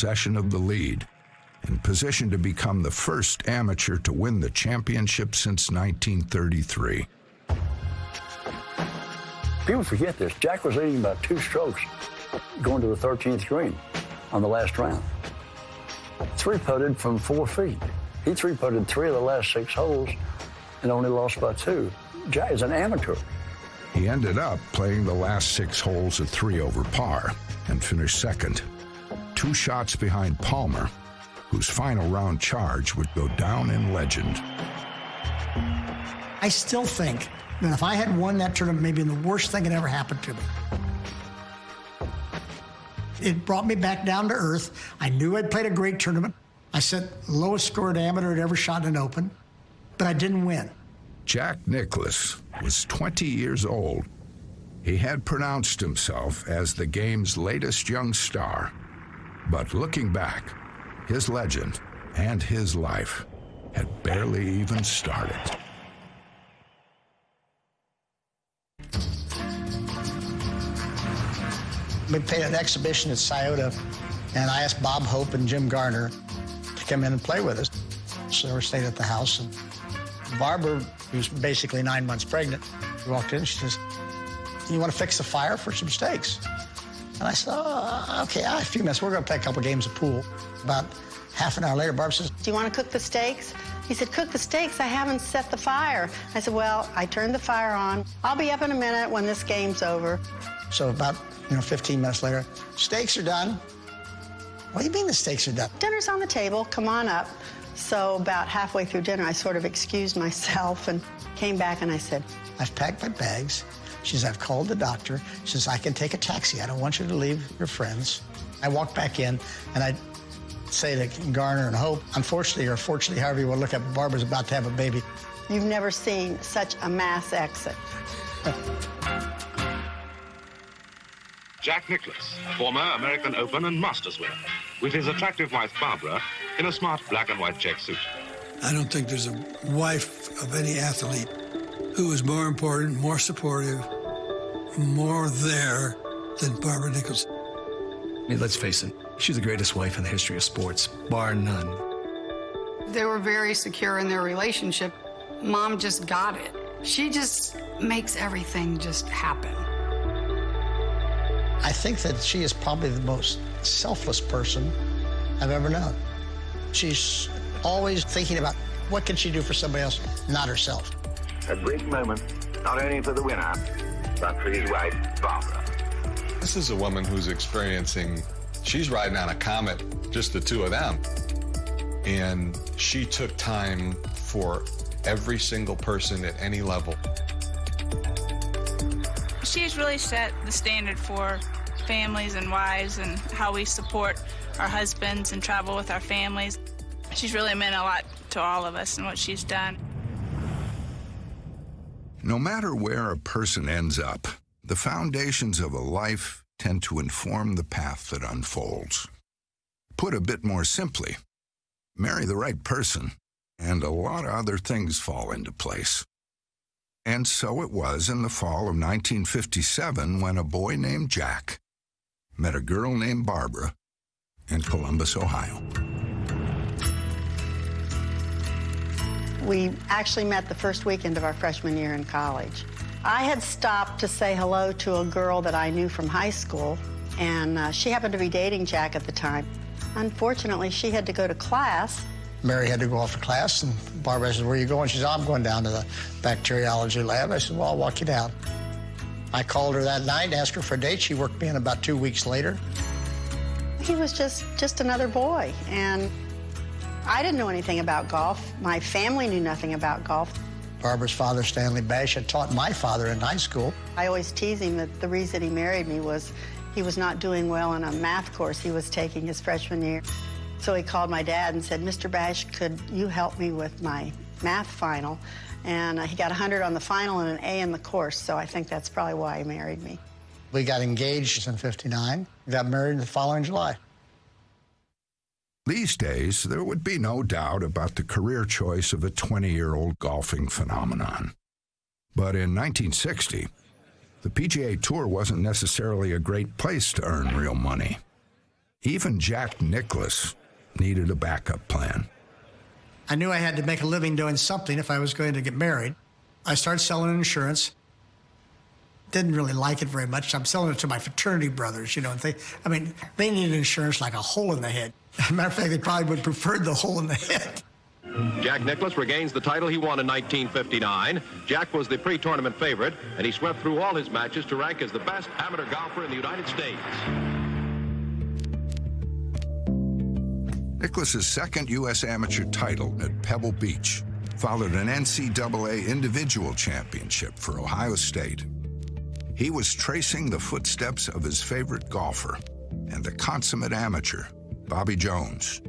possession of the lead, in position to become the first amateur to win the championship since 1933. People forget this. Jack was leading by 2 strokes going to the 13th green on the last round. 3-putted from 4 feet. He 3-putted 3 of the last 6 holes and only lost by 2. Jack is an amateur. He ended up playing the last 6 holes at 3 over par and finished second, 2 shots behind Palmer, whose final round charge would go down in legend. I still think that if I had won that tournament, maybe the worst thing that ever happened to me. It brought me back down to earth. I knew I'd played a great tournament. I set lowest scored amateur I'd ever shot in an open, but I didn't win. Jack Nicklaus was 20 years old. He had pronounced himself as the game's latest young star. But looking back, his legend and his life had barely even started. We played an exhibition at Scioto, and I asked Bob Hope and Jim Garner to come in and play with us. So they were staying at the house, and Barbara, who's basically 9 months pregnant, walked in and she says, "You want to fix the fire for some steaks?" And I said, "Oh, okay, a few minutes. We're going to play a couple games of pool." About half an hour later, Barbara says, "Do you want to cook the steaks?" He said, "Cook the steaks? I haven't set the fire." I said, "Well, I turned the fire on. I'll be up in a minute when this game's over." So about 15 minutes later, "Steaks are done." "What do you mean the steaks are done?" "Dinner's on the table. Come on up." So about halfway through dinner, I sort of excused myself and came back and I said, "I've packed my bags." She says, "I've called the doctor." She says, "I can take a taxi. I don't want you to leave your friends." I walked back in and I say to Garner and Hope, unfortunately or fortunately, however you want to look at it, Barbara's about to have a baby. You've never seen such a mass exit. Jack Nicklaus, former American Open and Masters winner, with his attractive wife Barbara in a smart black and white check suit. I don't think there's a wife of any athlete who is more important, more supportive, more there than Barbara Nicklaus. I mean, let's face it, she's the greatest wife in the history of sports, bar none. They were very secure in their relationship. Mom just got it. She just makes everything just happen. I think that she is probably the most selfless person I've ever known. She's always thinking about what can she do for somebody else, not herself. A great moment, not only for the winner, but for his wife, Barbara. This is a woman who's she's riding on a comet, just the two of them. And she took time for every single person at any level. She's really set the standard for families and wives and how we support our husbands and travel with our families. She's really meant a lot to all of us and what she's done. No matter where a person ends up, the foundations of a life tend to inform the path that unfolds. Put a bit more simply, marry the right person, and a lot of other things fall into place. And so it was in the fall of 1957 when a boy named Jack met a girl named Barbara in Columbus, Ohio. We actually met the first weekend of our freshman year in college. I had stopped to say hello to a girl that I knew from high school, and she happened to be dating Jack at the time. Unfortunately, she had to go to class. Mary had to go off to class, and Barbara said, "Where are you going?" She said, "I'm going down to the bacteriology lab." I said, "Well, I'll walk you down." I called her that night, asked her for a date. She worked me in about 2 weeks later. He was just another boy, and I didn't know anything about golf. My family knew nothing about golf. Barbara's father, Stanley Bash, had taught my father in high school. I always tease him that the reason he married me was he was not doing well in a math course he was taking his freshman year. So he called my dad and said, "Mr. Bash, could you help me with my math final?" And he got 100 on the final and an A in the course, so I think that's probably why he married me. We got engaged in '59, got married the following July. These days, there would be no doubt about the career choice of a 20-year-old golfing phenomenon. But in 1960, the PGA Tour wasn't necessarily a great place to earn real money. Even Jack Nicklaus needed a backup plan. I knew I had to make a living doing something if I was going to get married. I started selling insurance. Didn't really like it very much. I'm selling it to my fraternity brothers, you know. They needed insurance like a hole in the head. As a matter of fact, they probably would have preferred the hole in the head. Jack Nicklaus regains the title he won in 1959. Jack was the pre-tournament favorite, and he swept through all his matches to rank as the best amateur golfer in the United States. Nicklaus's second U.S. amateur title at Pebble Beach followed an NCAA individual championship for Ohio State. He was tracing the footsteps of his favorite golfer and the consummate amateur, Bobby Jones.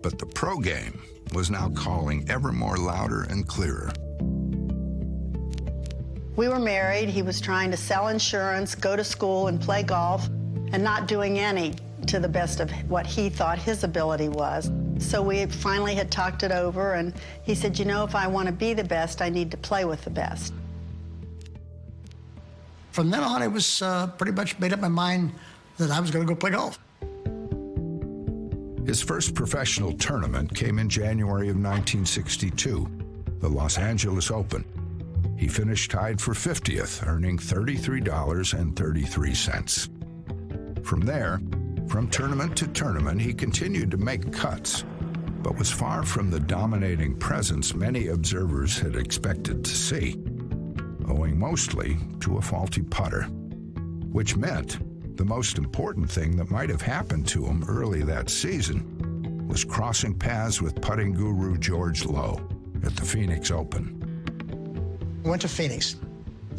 But the pro game was now calling ever more louder and clearer. We were married. He was trying to sell insurance, go to school, and play golf, and not doing any to the best of what he thought his ability was. So we finally had talked it over, and he said, you know, if I want to be the best, I need to play with the best. From then on, I was pretty much made up my mind that I was going to go play golf. His first professional tournament came in January of 1962, the Los Angeles Open. He finished tied for 50th, earning $33.33. From there, from tournament to tournament, he continued to make cuts, but was far from the dominating presence many observers had expected to see, owing mostly to a faulty putter, which meant the most important thing that might have happened to him early that season was crossing paths with putting guru George Lowe at the Phoenix Open. I went to Phoenix,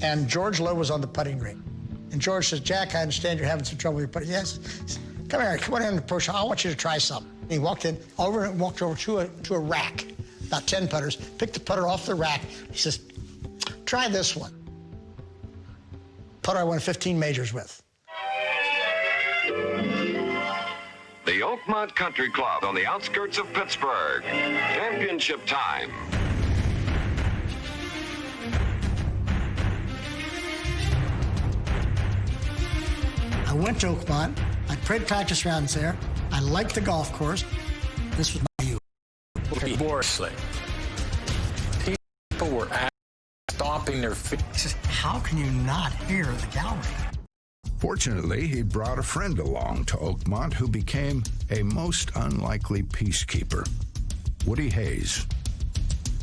and George Lowe was on the putting green. And George says, Jack, I understand you're having some trouble with your putting. Yes. Come here, come on in and push. I want you to try something. And he walked over to a rack, about 10 putters, picked the putter off the rack. He says, try this one. Putter I won 15 majors with. The Oakmont Country Club on the outskirts of Pittsburgh. Championship time. I went to Oakmont. I played practice rounds there. I liked the golf course. This was my youth. Laboriously. People were stomping their feet. How can you not hear the gallery? Fortunately, he brought a friend along to Oakmont who became a most unlikely peacekeeper, Woody Hayes.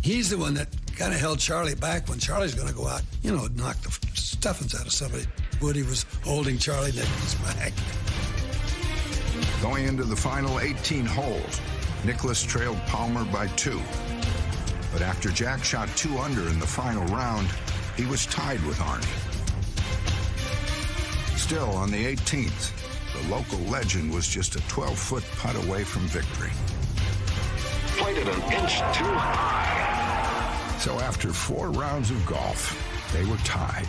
He's the one that kind of held Charlie back when Charlie's going to go out, you know, knock the stuffings out of somebody. Woody was holding Charlie Nicklaus back. Going into the final 18 holes, Nicklaus trailed Palmer by 2. But after Jack shot 2 under in the final round, he was tied with Arnie. Still, on the 18th, the local legend was just a 12-foot putt away from victory. Played it an inch too high. So after 4 rounds of golf, they were tied,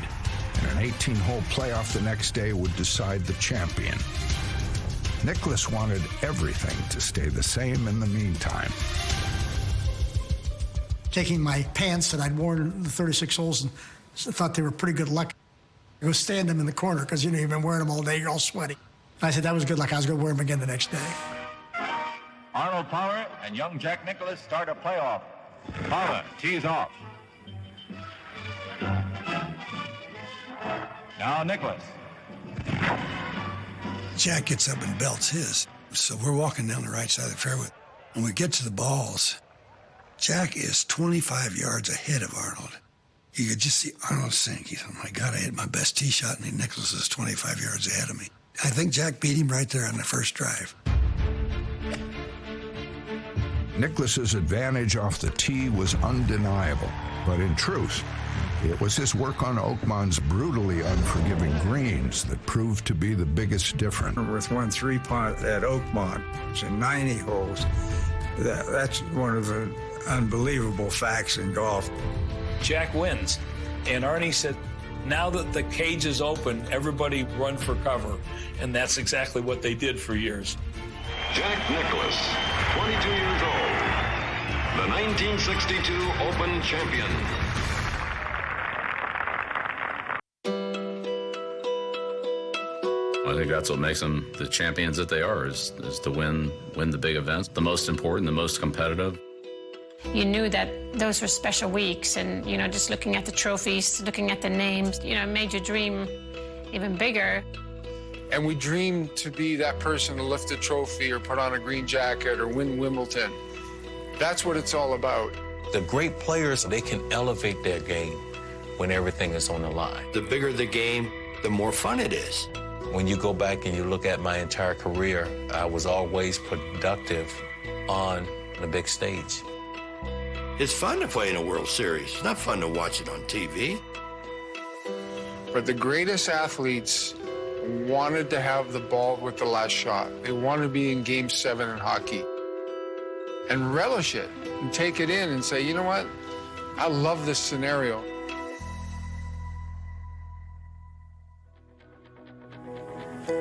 and an 18-hole playoff the next day would decide the champion. Nicklaus wanted everything to stay the same in the meantime. Taking my pants that I'd worn in the 36 holes and thought they were pretty good luck. I go stand them in the corner because, you know, you've been wearing them all day, you're all sweaty. I said that was good luck. I was going to wear them again the next day. Arnold Palmer and young Jack Nicklaus start a playoff. Palmer tees off. Now Nicklaus. Jack gets up and belts his. So we're walking down the right side of the fairway. When we get to the balls, Jack is 25 yards ahead of Arnold. You could just see Arnold sink. He said, oh my God, I hit my best tee shot, and Nicklaus is 25 yards ahead of me. I think Jack beat him right there on the first drive. Nicklaus's advantage off the tee was undeniable, but in truth, it was his work on Oakmont's brutally unforgiving greens that proved to be the biggest difference. With 1-3 putt at Oakmont, it's in 90 holes. That's one of the unbelievable facts in golf. Jack wins. And Arnie said, now that the cage is open, everybody run for cover. And that's exactly what they did for years. Jack Nicklaus, 22 years old, the 1962 Open champion. think that's what makes them the champions that they are, is to win the big events, the most important, the most competitive. You knew that those were special weeks, and, you know, just looking at the trophies, looking at the names, you know, it made your dream even bigger. And we dreamed to be that person to lift a trophy or put on a green jacket or win Wimbledon. That's what it's all about. The great players, they can elevate their game when everything is on the line. The bigger the game, the more fun it is. When you go back and you look at my entire career, I was always productive on the big stage. It's fun to play in a World Series. It's not fun to watch it on TV. But the greatest athletes wanted to have the ball with the last shot. They wanted to be in Game 7 in hockey and relish it and take it in and say, you know what? I love this scenario.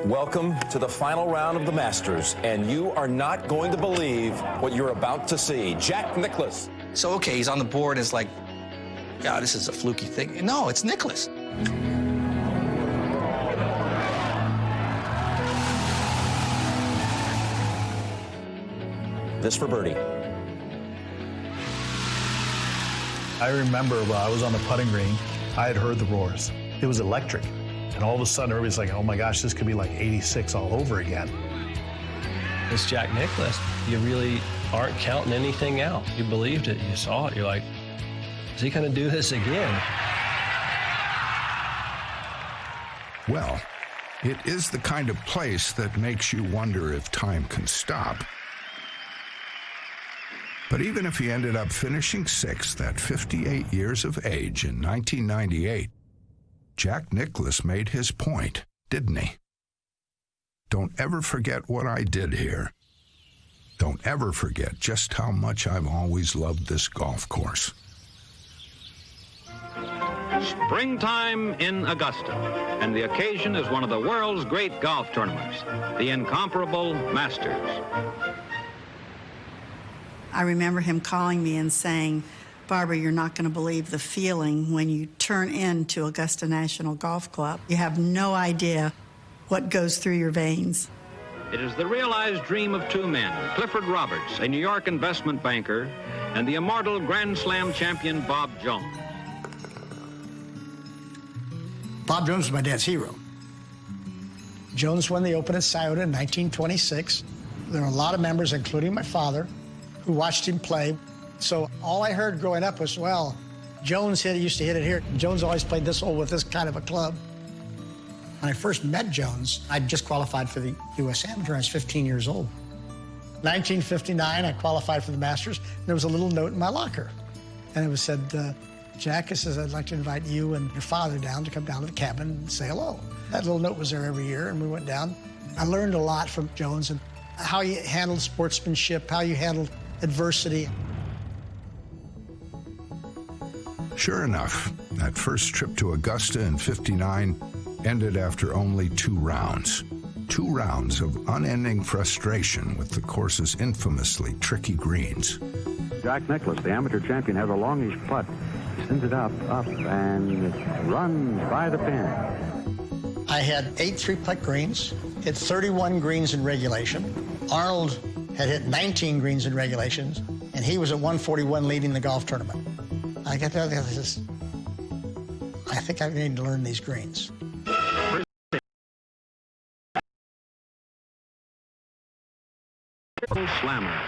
Welcome to the final round of the Masters, and you are not going to believe what you're about to see. Jack Nicklaus. So, okay, he's on the board. It's like, God, this is a fluky thing. No, it's Nicklaus. This for birdie. I remember while I was on the putting green, I had heard the roars. It was electric. And all of a sudden, everybody's like, oh my gosh, this could be like 86 all over again. It's Jack Nicklaus. You really aren't counting anything out. You believed it. You saw it. You're like, is he going to do this again? Well, it is the kind of place that makes you wonder if time can stop. But even if he ended up finishing sixth at 58 years of age in 1998, Jack Nicklaus made his point, didn't he? Don't ever forget what I did here. Don't ever forget just how much I've always loved this golf course. Springtime in Augusta, and the occasion is one of the world's great golf tournaments, the incomparable Masters. I remember him calling me and saying, Barbara, you're not going to believe the feeling when you turn into Augusta National Golf Club. You have no idea what goes through your veins. It is the realized dream of two men, Clifford Roberts, a New York investment banker, and the immortal Grand Slam champion Bob Jones. Bob Jones was my dad's hero. Jones won the Open at Scioto in 1926. There were a lot of members, including my father, who watched him play. So all I heard growing up was, well, Jones used to hit it here. Jones always played this hole with this kind of a club. When I first met Jones, I'd just qualified for the U.S. Amateur. I was 15 years old. 1959, I qualified for the Masters, and there was a little note in my locker. And it was said, Jack, it says, I'd like to invite you and your father down to come down to the cabin and say hello. That little note was there every year, and we went down. I learned a lot from Jones and how you handled sportsmanship, how you handled adversity. Sure enough, that first trip to Augusta in '59 ended after only 2 rounds. 2 rounds of unending frustration with the course's infamously tricky greens. Jack Nicklaus, the amateur champion, has a longish putt. Sends it up, and it runs by the pin. I had 8 three-putt greens, hit 31 greens in regulation. Arnold had hit 19 greens in regulations, and he was at 141 leading the golf tournament. I got to this. I think I need to learn these greens. Slammer.